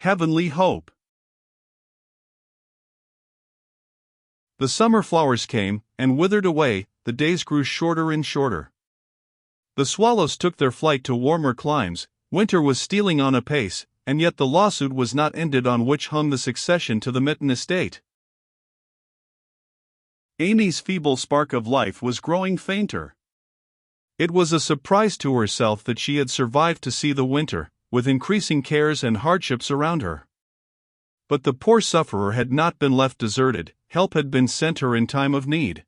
Heavenly Hope. The summer flowers came, and withered away, the days grew shorter and shorter. The swallows took their flight to warmer climes, winter was stealing on apace, and yet the lawsuit was not ended on which hung the succession to the Mitten estate. Amy's feeble spark of life was growing fainter. It was a surprise to herself that she had survived to see the winter, with increasing cares and hardships around her. But the poor sufferer had not been left deserted, help had been sent her in time of need.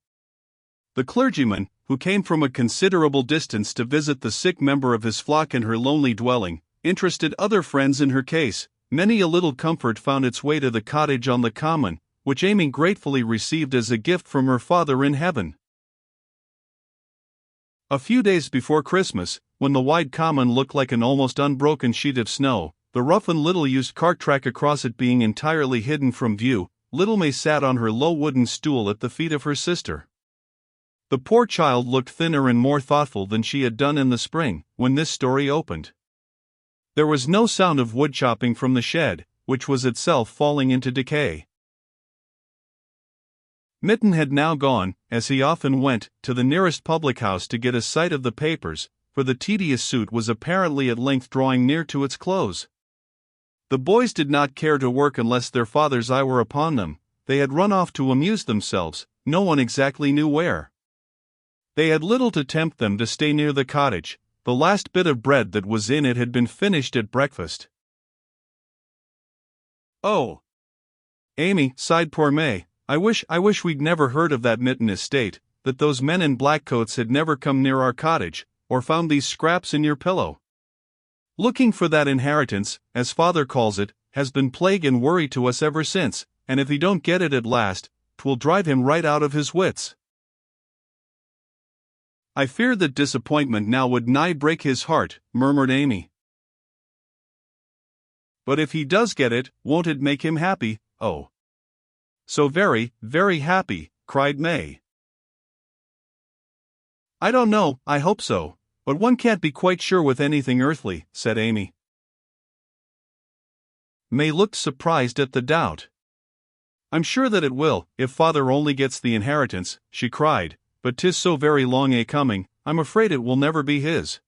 The clergyman, who came from a considerable distance to visit the sick member of his flock in her lonely dwelling, interested other friends in her case. Many a little comfort found its way to the cottage on the common, which Amy gratefully received as a gift from her Father in heaven. A few days before Christmas, when the wide common looked like an almost unbroken sheet of snow, the rough and little used cart track across it being entirely hidden from view, little May sat on her low wooden stool at the feet of her sister. The poor child looked thinner and more thoughtful than she had done in the spring, when this story opened. There was no sound of wood chopping from the shed, which was itself falling into decay. Mitten had now gone, as he often went, to the nearest public house to get a sight of the papers, for the tedious suit was apparently at length drawing near to its close. The boys did not care to work unless their father's eye were upon them. They had run off to amuse themselves, no one exactly knew where. They had little to tempt them to stay near the cottage. The last bit of bread that was in it had been finished at breakfast. "Oh, Amy," sighed poor May, I wish we'd never heard of that Mitten estate, that those men in black coats had never come near our cottage, or found these scraps in your pillow. Looking for that inheritance, as Father calls it, has been plague and worry to us ever since, and if he don't get it at last, 'twill drive him right out of his wits. I fear that disappointment now would nigh break his heart," murmured Amy. "But if he does get it, won't it make him happy, oh, so very, very happy," cried May. "I don't know, I hope so, but one can't be quite sure with anything earthly," said Amy. May looked surprised at the doubt. "I'm sure that it will, if Father only gets the inheritance," she cried, "but 'tis so very long a-coming, I'm afraid it will never be his."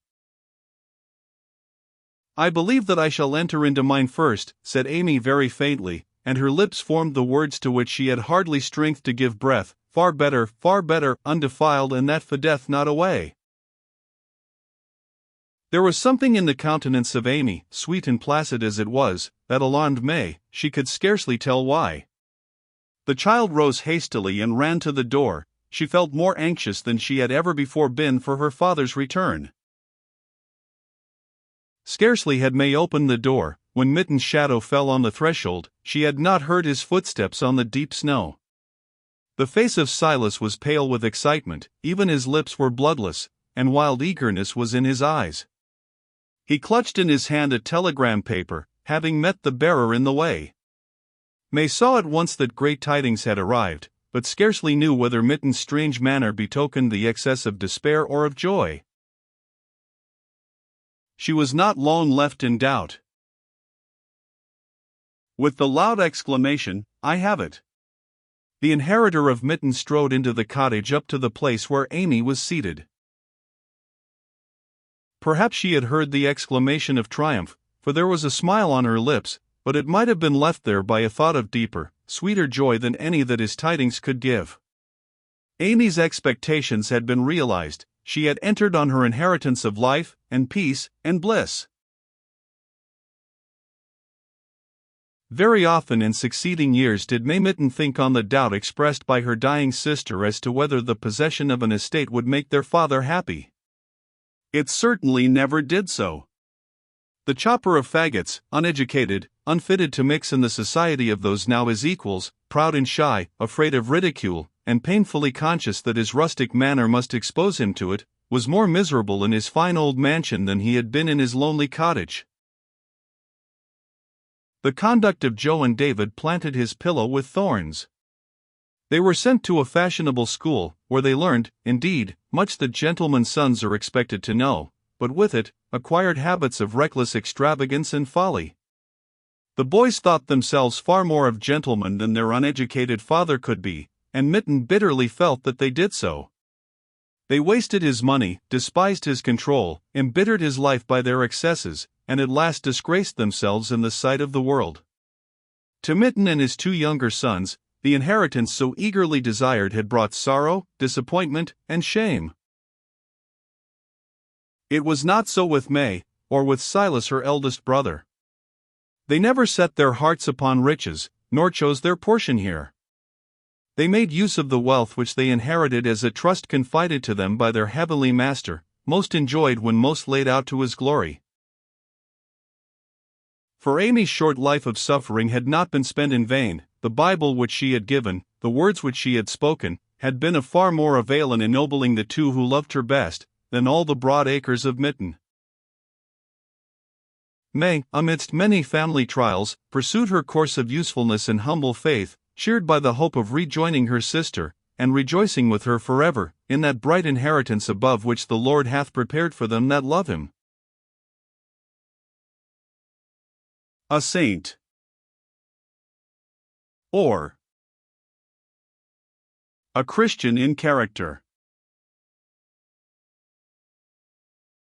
"I believe that I shall enter into mine first," said Amy very faintly, and her lips formed the words to which she had hardly strength to give breath, far better, undefiled, and that fadeth not away." There was something in the countenance of Amy, sweet and placid as it was, that alarmed May, she could scarcely tell why. The child rose hastily and ran to the door. She felt more anxious than she had ever before been for her father's return. Scarcely had May opened the door, when Mitten's shadow fell on the threshold. She had not heard his footsteps on the deep snow. The face of Silas was pale with excitement, even his lips were bloodless, and wild eagerness was in his eyes. He clutched in his hand a telegram paper, having met the bearer in the way. May saw at once that great tidings had arrived, but scarcely knew whether Mitten's strange manner betokened the excess of despair or of joy. She was not long left in doubt. With the loud exclamation, "I have it!" the inheritor of Mitten strode into the cottage up to the place where Amy was seated. Perhaps she had heard the exclamation of triumph, for there was a smile on her lips, but it might have been left there by a thought of deeper, sweeter joy than any that his tidings could give. Amy's expectations had been realized. She had entered on her inheritance of life, and peace, and bliss. Very often in succeeding years did May Mitten think on the doubt expressed by her dying sister as to whether the possession of an estate would make their father happy. It certainly never did so. The chopper of faggots, uneducated, unfitted to mix in the society of those now his equals, proud and shy, afraid of ridicule, and painfully conscious that his rustic manner must expose him to it, was more miserable in his fine old mansion than he had been in his lonely cottage. The conduct of Joe and David planted his pillow with thorns. They were sent to a fashionable school, where they learned, indeed, much that gentlemen's sons are expected to know, but with it, acquired habits of reckless extravagance and folly. The boys thought themselves far more of gentlemen than their uneducated father could be, and Mitten bitterly felt that they did so. They wasted his money, despised his control, embittered his life by their excesses, and at last disgraced themselves in the sight of the world. To Mitten and his two younger sons, the inheritance so eagerly desired had brought sorrow, disappointment, and shame. It was not so with May, or with Silas her eldest brother. They never set their hearts upon riches, nor chose their portion here. They made use of the wealth which they inherited as a trust confided to them by their heavenly Master, most enjoyed when most laid out to his glory. For Amy's short life of suffering had not been spent in vain. The Bible which she had given, the words which she had spoken, had been of far more avail in ennobling the two who loved her best, than all the broad acres of Mitten. May, amidst many family trials, pursued her course of usefulness and humble faith, cheered by the hope of rejoining her sister, and rejoicing with her forever, in that bright inheritance above which the Lord hath prepared for them that love him. A saint, or a Christian in character.